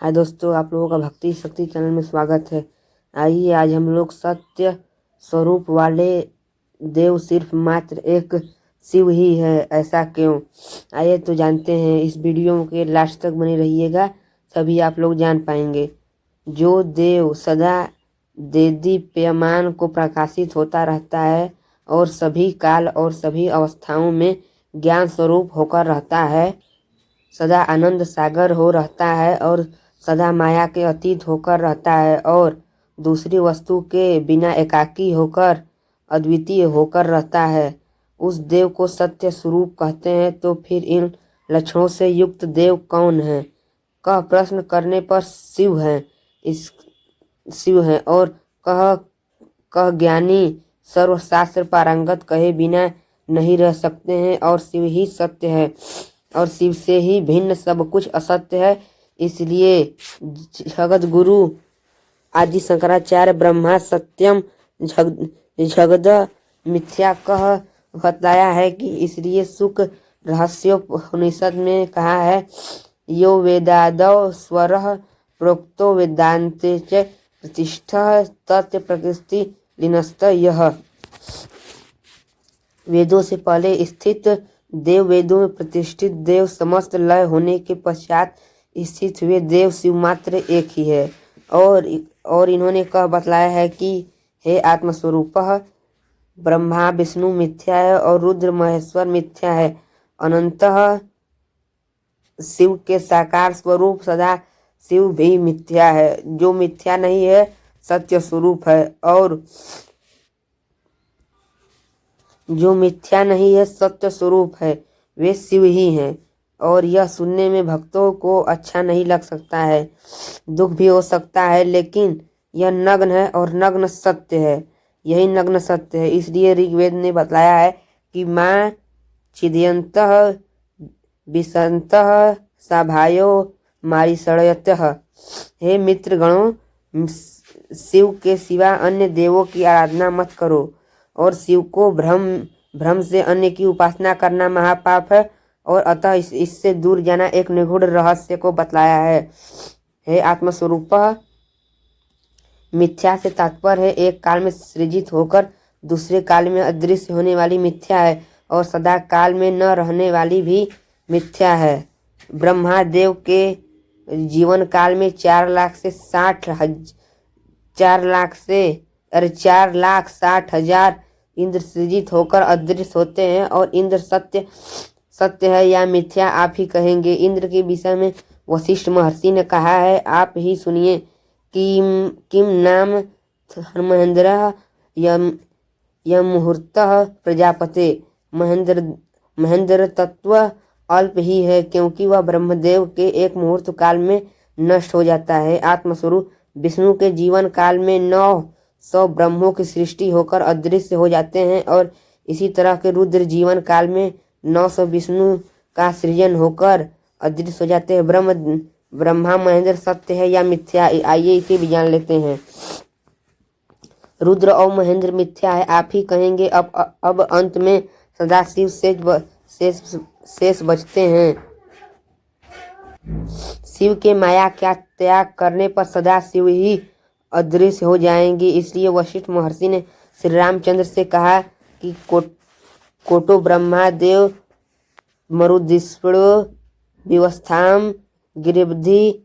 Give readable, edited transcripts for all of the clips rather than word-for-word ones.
हाय दोस्तों, आप लोगों का भक्ति शक्ति चैनल में स्वागत है। आइए आज हम लोग सत्य स्वरूप वाले देव सिर्फ मात्र एक शिव ही है, ऐसा क्यों? आइए तो जानते हैं। इस वीडियो के लास्ट तक बने रहिएगा, तभी आप लोग जान पाएंगे। जो देव सदा देदीप्यमान को प्रकाशित होता रहता है और सभी काल और सभी अवस्थाओं में ज्ञान स्वरूप होकर रहता है, सदा आनंद सागर हो रहता है और सदा माया के अतीत होकर रहता है और दूसरी वस्तु के बिना एकाकी होकर अद्वितीय होकर रहता है, उस देव को सत्य स्वरूप कहते हैं। तो फिर इन लक्षणों से युक्त देव कौन है? कह प्रश्न करने पर शिव है और कह ज्ञानी सर्वशास्त्र पारंगत कहे बिना नहीं रह सकते हैं और शिव ही सत्य है और शिव से ही भिन्न सब कुछ असत्य है। इसलिए जगत गुरु आदि शंकराचार्य ब्रह्मा सत्यम जगद मिथ्या कह बताया है कि इसलिए शुक रहस्योपनिषद में कहा है, यो वेदादौ स्वरः प्रोक्तो वेदांते च प्रतिष्ठः तत् प्रकृति लीनस्त। यह वेदों से पहले स्थित देव, वेदों में प्रतिष्ठित देव, समस्त लय होने के पश्चात स्थित हुए देव शिव मात्र एक ही है। और इन्होंने कह बतलाया है कि हे आत्मस्वरूपः ब्रह्मा विष्णु मिथ्या है और रुद्र महेश्वर मिथ्या है। अनंतः शिव के साकार स्वरूप सदा शिव भी मिथ्या है। जो मिथ्या नहीं है सत्य स्वरूप है और जो मिथ्या नहीं है सत्य स्वरूप है, वे शिव ही हैं। और यह सुनने में भक्तों को अच्छा नहीं लग सकता है, दुख भी हो सकता है, लेकिन यह नग्न है और नग्न सत्य है। यही नग्न सत्य है। इसलिए ऋग्वेद ने बतलाया है कि माँ छिदयन्तः विसन्तः साभायो मारिषयतः। हे मित्र गणों, शिव के सिवा अन्य देवों की आराधना मत करो और शिव को भ्रम से अन्य की उपासना करना महापाप है और अतः इससे दूर जाना एक निगूढ़ रहस्य को बतलाया है। हे आत्मस्वरूपः, मिथ्या से तात्पर्य है एक काल में सृजित होकर दूसरे काल में अदृश्य होने वाली मिथ्या है और सदा काल में न रहने वाली भी मिथ्या है। ब्रह्मा देव के जीवन काल में 4,60,000 इंद्र सृजित होकर अदृश्य होते हैं और इंद्र सत्य है या मिथ्या आप ही कहेंगे। इंद्र के विषय में वशिष्ठ महर्षि ने कहा है, आप ही सुनिए। किम नाम महेंद्र यम मुहूर्तः प्रजापते। महेंद्र तत्व अल्प ही है क्योंकि वह ब्रह्मदेव के एक मुहूर्त काल में नष्ट हो जाता है। आत्मस्वरूप विष्णु के जीवन काल में 900 ब्रह्मों की सृष्टि होकर अदृश्य हो जाते हैं और इसी तरह के रुद्र जीवन काल में 900 विष्णु का सृजन होकर अदृश्य हो जाते हैं। ब्रह्मा महेंद्र सत्य है या मिथ्या? आइए इसे भी जान लेते हैं। रुद्र और महेंद्र मिथ्या है आप ही कहेंगे। अब अंत में सदाशिव शेष बचते हैं। शिव के माया का त्याग करने पर सदाशिव ही अदृश्य हो जाएंगे। इसलिए वशिष्ठ महर्षि ने श्री रामचंद्र से कहा कि कोटो ब्रह्मा देव मरुदीप्सितो विवस्थाम गिरिब्धि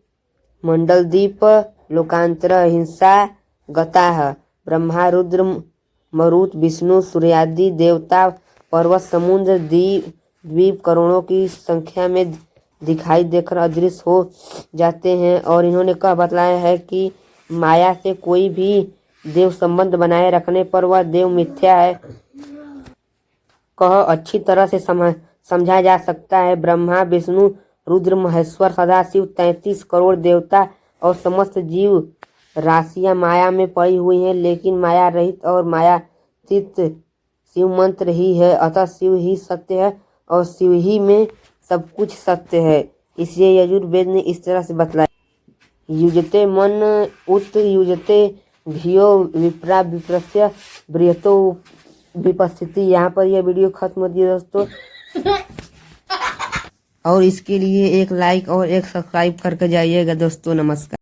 मंडलदीप लोकांतर हिंसा गताः। ब्रह्मा रुद्र मरुत विष्णु सूर्यादि देवता पर्वत समुद्र द्वीप करोड़ों की संख्या में दिखाई देकर अदृश्य हो जाते हैं। और इन्होंने कह बतलाया है कि माया से कोई भी देव संबंध बनाए रखने पर वह देव मिथ्या है। कह अच्छी तरह से समझा जा सकता है। ब्रह्मा विष्णु रुद्र महेश्वर सदाशिव 33 करोड़ देवता और समस्त जीव राशियां माया में पड़ी हुई हैं, लेकिन माया रहित और मायातीत शिव मंत्र ही है। अतः शिव ही सत्य है और शिव ही में सब कुछ सत्य है। इसलिए यजुर्वेद ने इस तरह से बतलाया, युजते मन उत युजते धियो विप्रा विप्रस्य बृहतो विपस्थिति। यहाँ पर यह वीडियो खत्म होती है दोस्तों। और इसके लिए एक लाइक और एक सब्सक्राइब करके जाइएगा दोस्तों। नमस्कार।